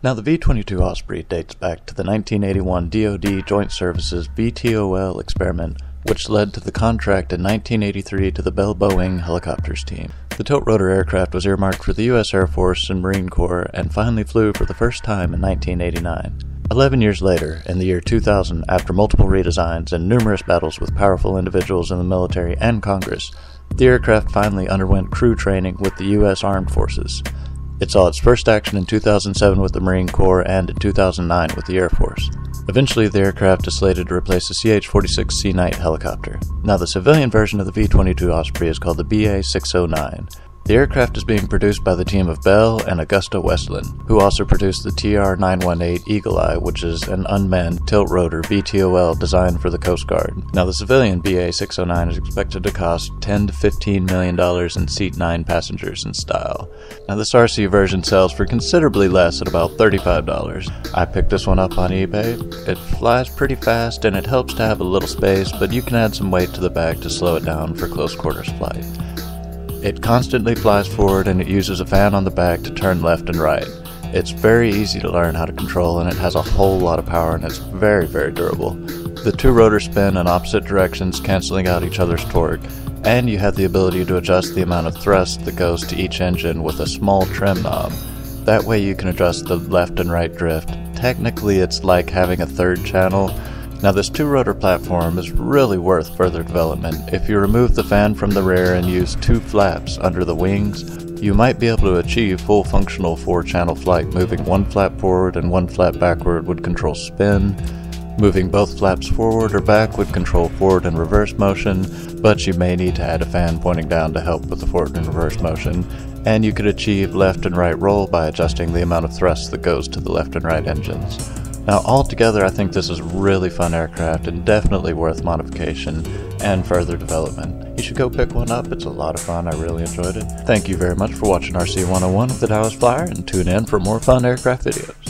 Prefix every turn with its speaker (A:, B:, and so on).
A: Now the V22 Osprey dates back to the 1981 DoD Joint Services VTOL experiment, which led to the contract in 1983 to the Bell Boeing helicopters team. The tilt-rotor aircraft was earmarked for the U.S. Air Force and Marine Corps and finally flew for the first time in 1989. 11 years later, in the year 2000, after multiple redesigns and numerous battles with powerful individuals in the military and Congress, the aircraft finally underwent crew training with the U.S. Armed Forces. It saw its first action in 2007 with the Marine Corps and in 2009 with the Air Force. Eventually, the aircraft is slated to replace the CH-46C Knight helicopter. Now, the civilian version of the V-22 Osprey is called the ba609. The aircraft is being produced by the team of Bell and Augusta-Westland, who also produced the TR-918 Eagle Eye, which is an unmanned tilt-rotor VTOL designed for the Coast Guard. Now, the civilian ba609 is expected to cost $10 to $15 million and seat 9 passengers in style. Now, this RC version sells for considerably less at about $35. I picked this one up on eBay. It flies pretty fast and it helps to have a little space, but you can add some weight to the back to slow it down for close quarters flight. It constantly flies forward and it uses a fan on the back to turn left and right. It's very easy to learn how to control and it has a whole lot of power and it's very, very durable. The two rotors spin in opposite directions, canceling out each other's torque, and you have the ability to adjust the amount of thrust that goes to each engine with a small trim knob. That way you can adjust the left and right drift. Technically it's like having a third channel. Now this two-rotor platform is really worth further development. If you remove the fan from the rear and use two flaps under the wings, you might be able to achieve full functional 4-channel flight. Moving one flap forward and one flap backward would control spin. Moving both flaps forward or back would control forward and reverse motion, but you may need to add a fan pointing down to help with the forward and reverse motion. And you could achieve left and right roll by adjusting the amount of thrust that goes to the left and right engines. Now altogether I think this is a really fun aircraft and definitely worth modification and further development. You should go pick one up, it's a lot of fun, I really enjoyed it. Thank you very much for watching RC 101 of the Dallas Flyer and tune in for more fun aircraft videos.